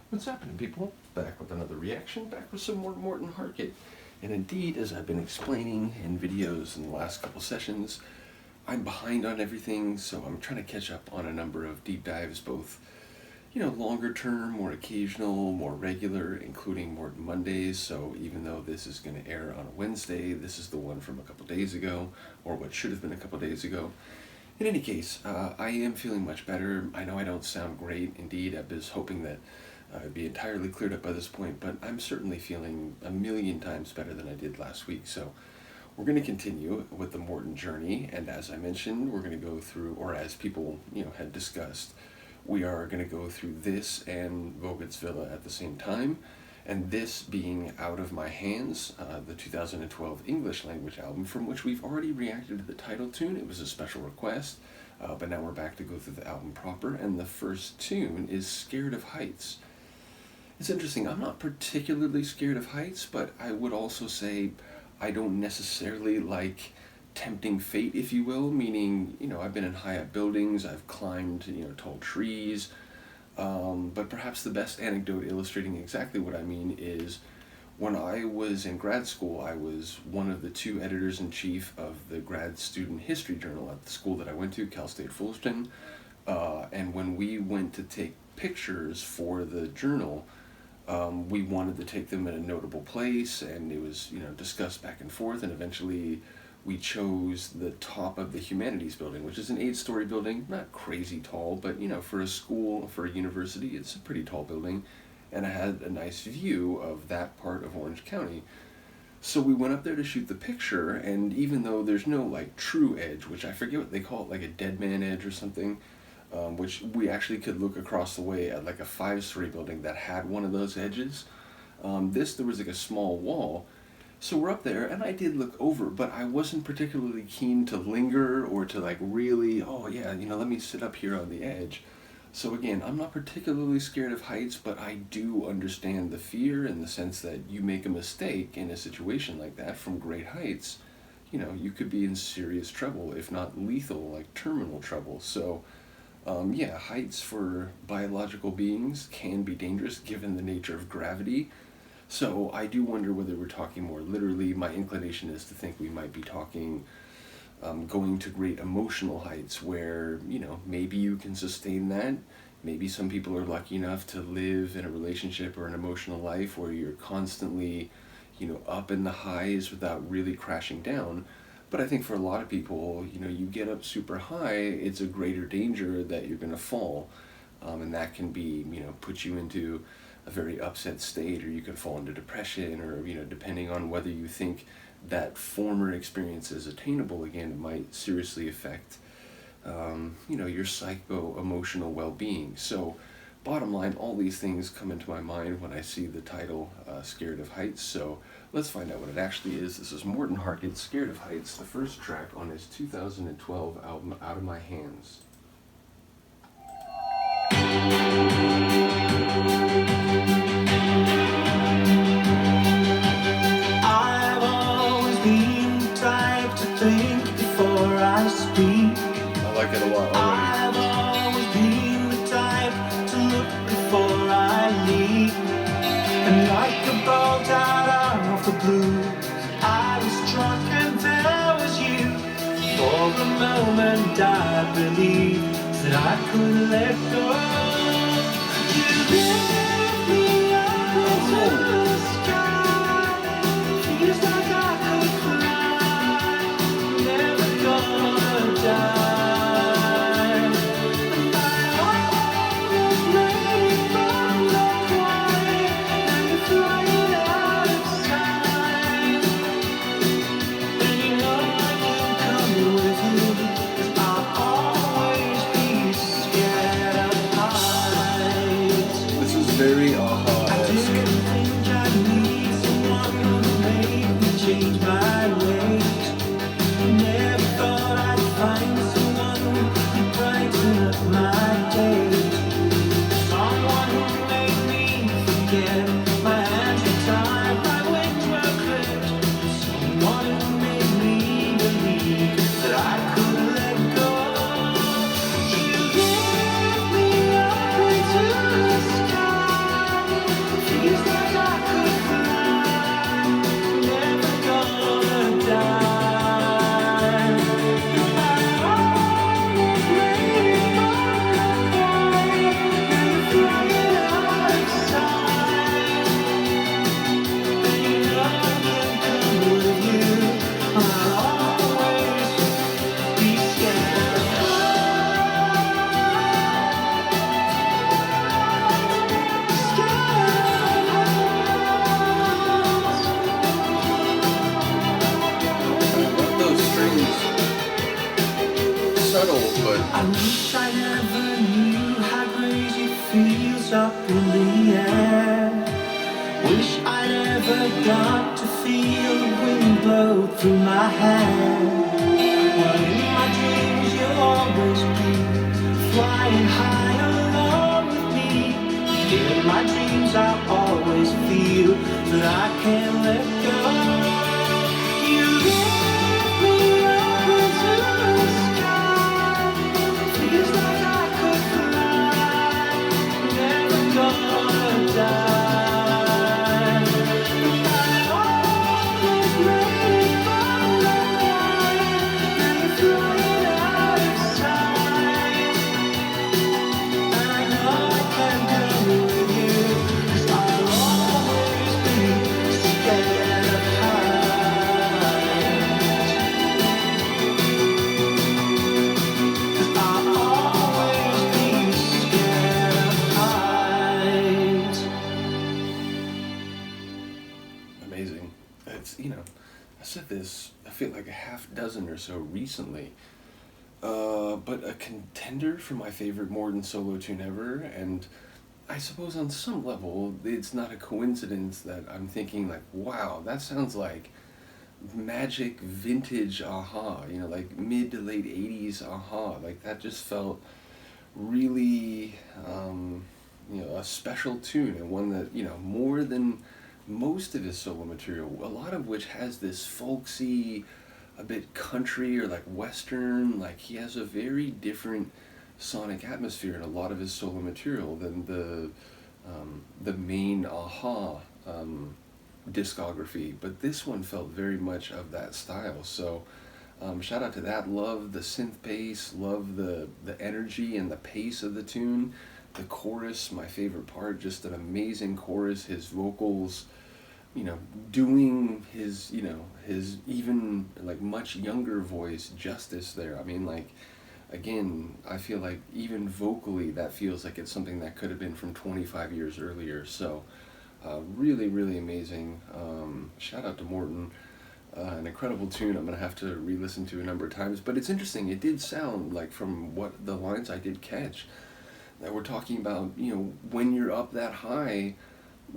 What's happening, people? Back with another reaction, back with some more Morten Harket. And indeed, as I've been explaining in videos in the last couple sessions, I'm behind on everything, so I'm trying to catch up on a number of deep dives, both, longer term, more occasional, more regular, including Morten Mondays. So even though this is going to air on a Wednesday, this is the one from a couple days ago, or what should have been a couple days ago. In any case, I am feeling much better. I know I don't sound great. Indeed, I was hoping that I'd be entirely cleared up by this point, but I'm certainly feeling a million times better than I did last week. So we're going to continue with the Morten journey, and as I mentioned, we're going to go through, or as people had discussed, we are going to go through this and Vogt's Villa at the same time. And this being Out of My Hands, the 2012 English language album, from which we've already reacted to the title tune. It was a special request, but now we're back to go through the album proper, and the first tune is Scared of Heights. It's interesting, I'm not particularly scared of heights, but I would also say I don't necessarily like tempting fate, if you will, meaning, I've been in high-up buildings, I've climbed, tall trees, but perhaps the best anecdote illustrating exactly what I mean is when I was in grad school, I was one of the two editors-in-chief of the grad student history journal at the school that I went to, Cal State Fullerton, and when we went to take pictures for the journal, we wanted to take them in a notable place, and it was, discussed back and forth, and eventually we chose the top of the Humanities building, which is an 8-story building, not crazy tall, but, for a school, for a university, it's a pretty tall building, and I had a nice view of that part of Orange County. So we went up there to shoot the picture, and even though there's no, true edge, which I forget what they call it, like a dead man edge or something, which we actually could look across the way at, a 5-story building that had one of those edges. There was, a small wall. So we're up there, and I did look over, but I wasn't particularly keen to linger or to, really, let me sit up here on the edge. So again, I'm not particularly scared of heights, but I do understand the fear in the sense that you make a mistake in a situation like that from great heights, you could be in serious trouble, if not lethal, terminal trouble. So heights for biological beings can be dangerous given the nature of gravity. So I do wonder whether we're talking more literally. My inclination is to think we might be talking going to great emotional heights where, maybe you can sustain that. Maybe some people are lucky enough to live in a relationship or an emotional life where you're constantly, up in the highs without really crashing down. But I think for a lot of people, you get up super high, it's a greater danger that you're going to fall. And that can be, put you into a very upset state, or you can fall into depression, or, depending on whether you think that former experience is attainable again, it might seriously affect, your psycho-emotional well-being. So, bottom line, all these things come into my mind when I see the title, Scared of Heights. So, let's find out what it actually is. This is Morten Harket, Scared of Heights, the first track on his 2012 album, Out of My Hands. I've always been the type to think before I speak. I like it a lot already. I've always been the type to look before I leap. And like a bolt out of the blue, I was struck and there was you. For a moment I believed that I could let go. You lift me up into the sky. Feels like I could fly, never gonna die. And I was ready from the quiet, and you're flying out of sight. And you know I can come with you, 'cause I'll always be scared of heights. This is very I didn't think I'd need someone who'd make me change my ways. Never thought I'd find someone who'd brighten up my days. Someone who'd make me forget my hands were tied, my wings were clipped. Someone who made me believe that I could let go. You lift me up into the sky. but I wish I never knew how crazy feels up in the air. Wish I never got to feel the wind blow through my hair. Well, in my dreams you'll always be flying high along with me. In my dreams I'll always feel that I can't let go. You lift me up into the sky. Feels like I could fly, never gonna die. But I always made it from the line, never thrown out of sight. And I know I can go with you, 'cause I'll always be scared of heights. 'Cause I'll always be scared of heights. amazing. It's, you know, I said this, I feel like a half dozen or so recently. But a contender for my favorite Morten solo tune ever, and I suppose on some level it's not a coincidence that I'm thinking like, wow, that sounds like magic vintage Aha, you know, like mid to late 80s Aha. Like that just felt really, you know, a special tune, and one that, you know, more than most of his solo material, a lot of which has this folksy, a bit country or like western, like he has a very different sonic atmosphere in a lot of his solo material than the main Aha discography, but this one felt very much of that style. So shout out to that. Love the synth bass, love the energy and the pace of the tune. The chorus, my favorite part, just an amazing chorus. His vocals, you know, doing his, you know, his even like much younger voice justice there. I mean, like, again, I feel like even vocally that feels like it's something that could have been from 25 years earlier. So really, really amazing. Shout out to Morten. An incredible tune I'm going to have to re-listen to a number of times. But it's interesting, it did sound like, from what the lines I did catch, that we're talking about, you know, when you're up that high,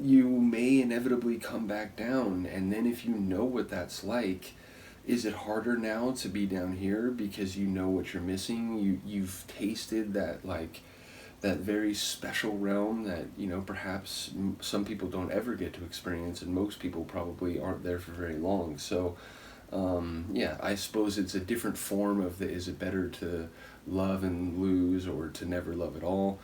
you may inevitably come back down. And then if you know what that's like, is it harder now to be down here because you know what you're missing? You've tasted that, like, that very special realm that, you know, perhaps some people don't ever get to experience, and most people probably aren't there for very long. So yeah, I suppose it's a different form of the, is it better to love and lose or to never love at all?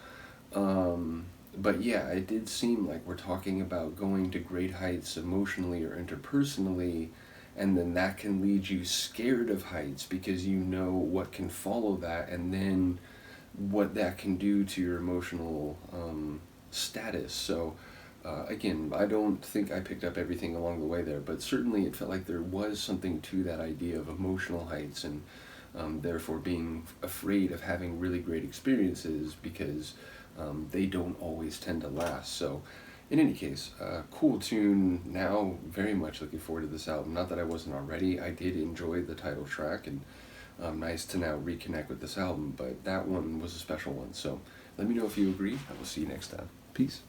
But yeah, it did seem like we're talking about going to great heights emotionally or interpersonally, and then that can lead you scared of heights because you know what can follow that, and then what that can do to your emotional status. So again, I don't think I picked up everything along the way there, but certainly it felt like there was something to that idea of emotional heights, and therefore being afraid of having really great experiences because they don't always tend to last. So in any case, cool tune. Now very much looking forward to this album. Not that I wasn't already. I did enjoy the title track, and nice to now reconnect with this album, but that one was a special one. So let me know if you agree. I will see you next time. Peace.